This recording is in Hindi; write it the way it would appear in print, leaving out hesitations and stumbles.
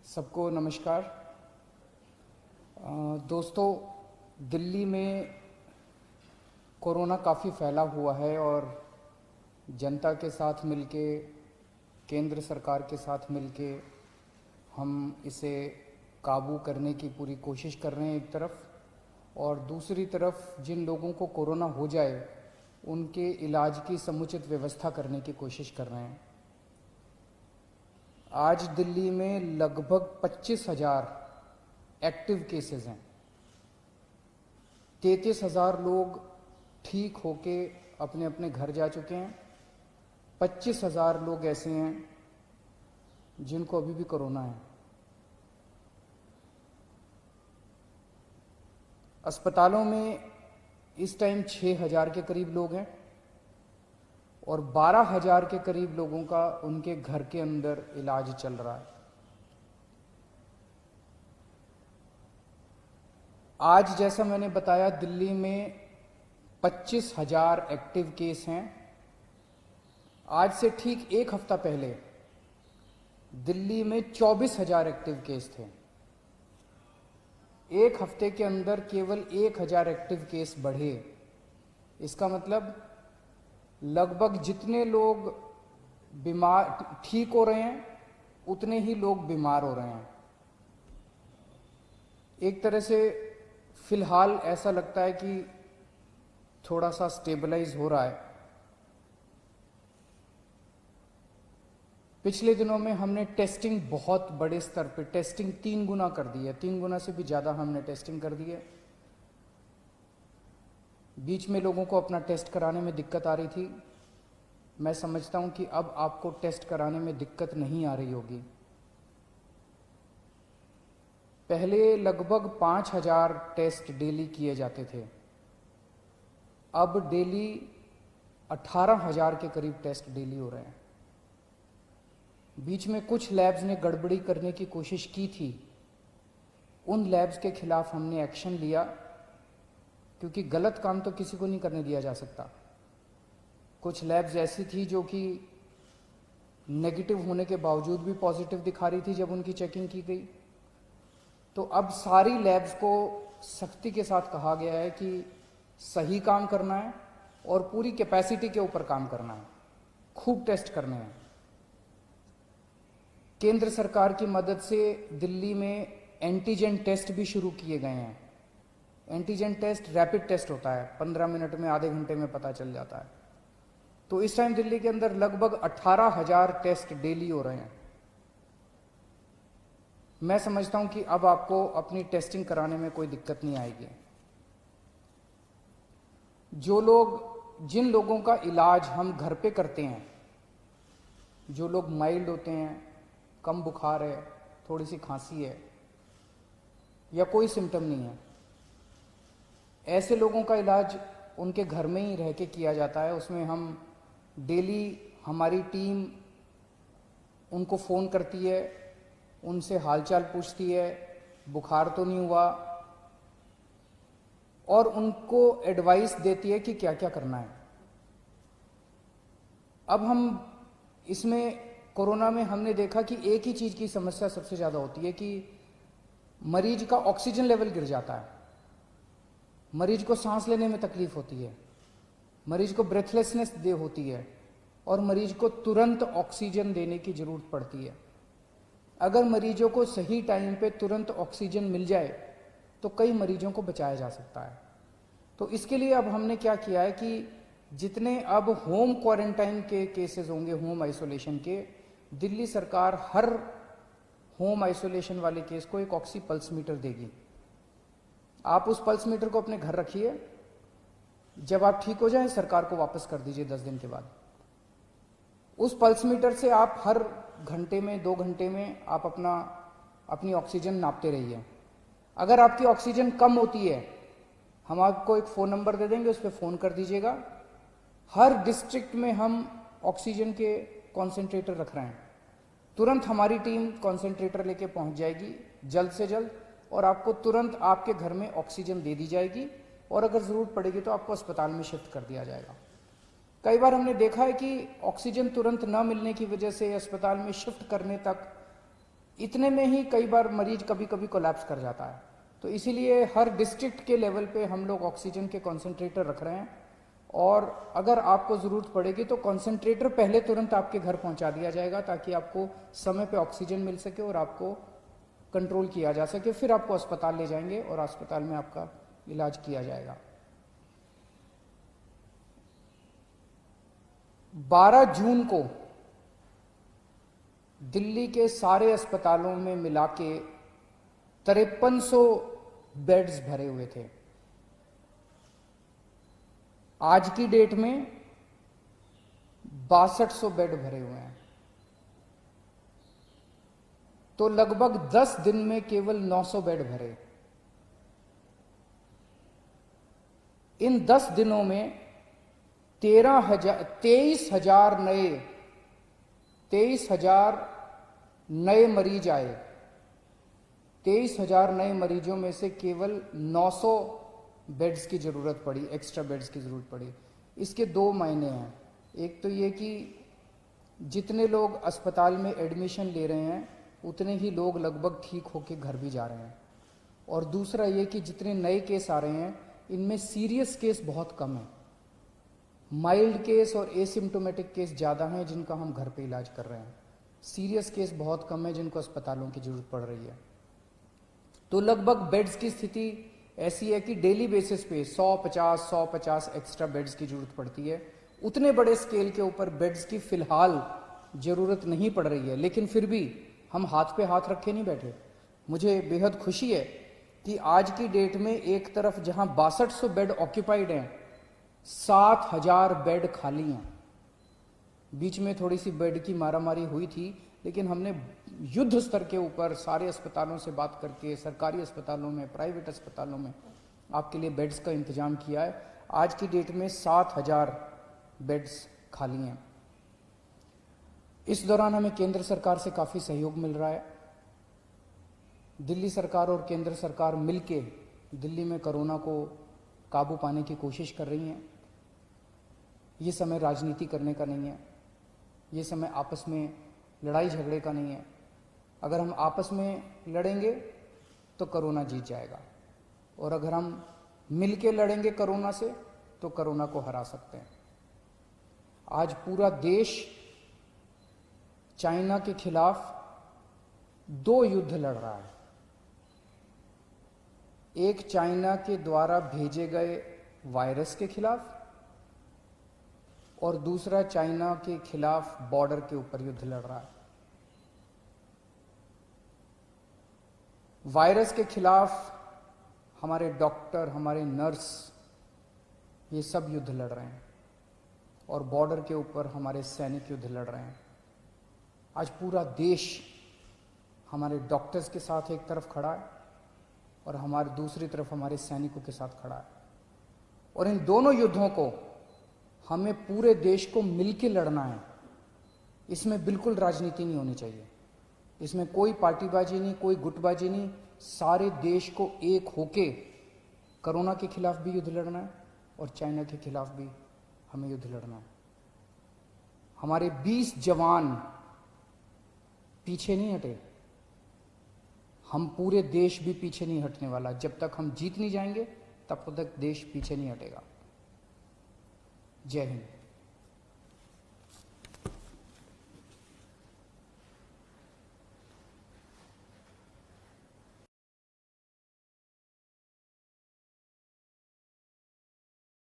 सबको नमस्कार। दोस्तों, दिल्ली में कोरोना काफ़ी फैला हुआ है और जनता के साथ मिलके, केंद्र सरकार के साथ मिलके हम इसे काबू करने की पूरी कोशिश कर रहे हैं एक तरफ, और दूसरी तरफ जिन लोगों को कोरोना हो जाए उनके इलाज की समुचित व्यवस्था करने की कोशिश कर रहे हैं। आज दिल्ली में लगभग 25,000 एक्टिव केसेस हैं। 33,000 लोग ठीक होके अपने अपने घर जा चुके हैं। 25,000 लोग ऐसे हैं जिनको अभी भी कोरोना है। अस्पतालों में इस टाइम 6,000 के करीब लोग हैं और 12,000 के करीब लोगों का उनके घर के अंदर इलाज चल रहा है। आज जैसा मैंने बताया, दिल्ली में 25,000 एक्टिव केस हैं। आज से ठीक एक हफ्ता पहले दिल्ली में 24,000 एक्टिव केस थे। एक हफ्ते के अंदर केवल 1,000 एक्टिव केस बढ़े। इसका मतलब लगभग जितने लोग बीमार ठीक हो रहे हैं उतने ही लोग बीमार हो रहे हैं। एक तरह से फिलहाल ऐसा लगता है कि थोड़ा सा स्टेबलाइज हो रहा है। पिछले दिनों में हमने टेस्टिंग बहुत बड़े स्तर पर टेस्टिंग 3 गुना कर दी है। 3 गुना से भी ज़्यादा हमने टेस्टिंग कर दी है। बीच में लोगों को अपना टेस्ट कराने में दिक्कत आ रही थी। मैं समझता हूं कि अब आपको टेस्ट कराने में दिक्कत नहीं आ रही होगी। पहले लगभग 5,000 टेस्ट डेली किए जाते थे, अब डेली 18,000 के करीब टेस्ट डेली हो रहे हैं। बीच में कुछ लैब्स ने गड़बड़ी करने की कोशिश की थी। उन लैब्स के खिलाफ हमने एक्शन लिया, क्योंकि गलत काम तो किसी को नहीं करने दिया जा सकता। कुछ लैब्स ऐसी थी जो कि नेगेटिव होने के बावजूद भी पॉजिटिव दिखा रही थी जब उनकी चेकिंग की गई। तो अब सारी लैब्स को सख्ती के साथ कहा गया है कि सही काम करना है और पूरी कैपेसिटी के ऊपर काम करना है, खूब टेस्ट करने हैं। केंद्र सरकार की मदद से दिल्ली में एंटीजन टेस्ट भी शुरू किए गए हैं। एंटीजन टेस्ट रैपिड टेस्ट होता है, 15 मिनट में, आधे घंटे में पता चल जाता है। तो इस टाइम दिल्ली के अंदर लगभग 18,000 टेस्ट डेली हो रहे हैं। मैं समझता हूं कि अब आपको अपनी टेस्टिंग कराने में कोई दिक्कत नहीं आएगी। जिन लोगों का इलाज हम घर पे करते हैं, जो लोग माइल्ड होते हैं, कम बुखार है, थोड़ी सी खांसी है या कोई सिम्टम नहीं है, ऐसे लोगों का इलाज उनके घर में ही रह के किया जाता है। उसमें हम डेली, हमारी टीम उनको फ़ोन करती है, उनसे हालचाल पूछती है, बुखार तो नहीं हुआ, और उनको एडवाइस देती है कि क्या क्या करना है। अब हम इसमें कोरोना में हमने देखा कि एक ही चीज़ की समस्या सबसे ज़्यादा होती है कि मरीज का ऑक्सीजन लेवल गिर जाता है, मरीज को सांस लेने में तकलीफ होती है, मरीज को ब्रेथलेसनेस होती है और मरीज को तुरंत ऑक्सीजन देने की ज़रूरत पड़ती है। अगर मरीजों को सही टाइम पे तुरंत ऑक्सीजन मिल जाए तो कई मरीजों को बचाया जा सकता है। तो इसके लिए अब हमने क्या किया है कि जितने अब होम क्वारंटाइन के केसेस होंगे, होम आइसोलेशन के, दिल्ली सरकार हर होम आइसोलेशन वाले केस को एक ऑक्सी पल्स मीटर देगी। आप उस पल्स मीटर को अपने घर रखिए, जब आप ठीक हो जाएं सरकार को वापस कर दीजिए 10 दिन के बाद। उस पल्स मीटर से आप हर घंटे में, 2 घंटे में आप अपनी ऑक्सीजन नापते रहिए। अगर आपकी ऑक्सीजन कम होती है, हम आपको एक फ़ोन नंबर दे देंगे, उस पर फ़ोन कर दीजिएगा। हर डिस्ट्रिक्ट में हम ऑक्सीजन के कॉन्सेंट्रेटर रख रहे हैं। तुरंत हमारी टीम कॉन्सेंट्रेटर लेके पहुंच जाएगी जल्द से जल्द, और आपको तुरंत आपके घर में ऑक्सीजन दे दी जाएगी, और अगर ज़रूरत पड़ेगी तो आपको अस्पताल में शिफ्ट कर दिया जाएगा। कई बार हमने देखा है कि ऑक्सीजन तुरंत न मिलने की वजह से अस्पताल में शिफ्ट करने तक इतने में ही कई बार मरीज कभी कभी कोलैप्स कर जाता है। तो इसीलिए हर डिस्ट्रिक्ट के लेवल पे हम लोग ऑक्सीजन के कॉन्सेंट्रेटर रख रहे हैं, और अगर आपको ज़रूरत पड़ेगी तो कॉन्सेंट्रेटर पहले तुरंत आपके घर पहुंचा दिया जाएगा, ताकि आपको समय पे ऑक्सीजन मिल सके और आपको कंट्रोल किया जा सके। फिर आपको अस्पताल ले जाएंगे और अस्पताल में आपका इलाज किया जाएगा। 12 जून को दिल्ली के सारे अस्पतालों में मिला के 5300 बेड्स भरे हुए थे। आज की डेट में 6200 बेड भरे हुए हैं। तो लगभग 10 दिन में केवल 900 बेड भरे। इन 10 दिनों में 23,000 नए मरीज आए। 23,000 नए मरीजों में से केवल 900 बेड्स की ज़रूरत पड़ी, एक्स्ट्रा बेड्स की ज़रूरत पड़ी। इसके दो मायने हैं। एक तो ये कि जितने लोग अस्पताल में एडमिशन ले रहे हैं उतने ही लोग लगभग ठीक होकर घर भी जा रहे हैं, और दूसरा ये कि जितने नए केस आ रहे हैं इनमें सीरियस केस बहुत कम है। माइल्ड केस और एसिम्टोमेटिक केस ज़्यादा हैं जिनका हम घर पे इलाज कर रहे हैं। सीरियस केस बहुत कम है जिनको अस्पतालों की ज़रूरत पड़ रही है। तो लगभग बेड्स की स्थिति ऐसी है कि डेली बेसिस पे 150 एक्स्ट्रा बेड्स की ज़रूरत पड़ती है। उतने बड़े स्केल के ऊपर बेड्स की फ़िलहाल ज़रूरत नहीं पड़ रही है, लेकिन फिर भी हम हाथ पे हाथ रखे नहीं बैठे। मुझे बेहद खुशी है कि आज की डेट में एक तरफ जहां 6200 बेड ऑक्यूपाइड हैं, 7000 बेड खाली हैं। बीच में थोड़ी सी बेड की मारामारी हुई थी, लेकिन हमने युद्ध स्तर के ऊपर सारे अस्पतालों से बात करके सरकारी अस्पतालों में, प्राइवेट अस्पतालों में आपके लिए बेड्स का इंतजाम किया है। आज की डेट में 7000 बेड्स खाली हैं। इस दौरान हमें केंद्र सरकार से काफ़ी सहयोग मिल रहा है। दिल्ली सरकार और केंद्र सरकार मिलके दिल्ली में कोरोना को काबू पाने की कोशिश कर रही हैं। ये समय राजनीति करने का नहीं है, ये समय आपस में लड़ाई झगड़े का नहीं है। अगर हम आपस में लड़ेंगे तो कोरोना जीत जाएगा, और अगर हम मिलके लड़ेंगे कोरोना से तो कोरोना को हरा सकते हैं। आज पूरा देश चाइना के खिलाफ 2 युद्ध लड़ रहा है। एक चाइना के द्वारा भेजे गए वायरस के खिलाफ, और दूसरा चाइना के खिलाफ बॉर्डर के ऊपर युद्ध लड़ रहा है। वायरस के खिलाफ हमारे डॉक्टर, हमारे नर्स, ये सब युद्ध लड़ रहे हैं, और बॉर्डर के ऊपर हमारे सैनिक युद्ध लड़ रहे हैं। आज पूरा देश हमारे डॉक्टर्स के साथ एक तरफ खड़ा है और हमारे दूसरी तरफ हमारे सैनिकों के साथ खड़ा है, और इन दोनों युद्धों को हमें पूरे देश को मिलकर लड़ना है। इसमें बिल्कुल राजनीति नहीं होनी चाहिए, इसमें कोई पार्टीबाजी नहीं, कोई गुटबाजी नहीं। सारे देश को एक होके कोरोना के खिलाफ भी युद्ध लड़ना है और चाइना के खिलाफ भी हमें युद्ध लड़ना है। हमारे 20 जवान पीछे नहीं हटे, हम पूरे देश भी पीछे नहीं हटने वाला। जब तक हम जीत नहीं जाएंगे तब तक देश पीछे नहीं हटेगा। जय हिंद।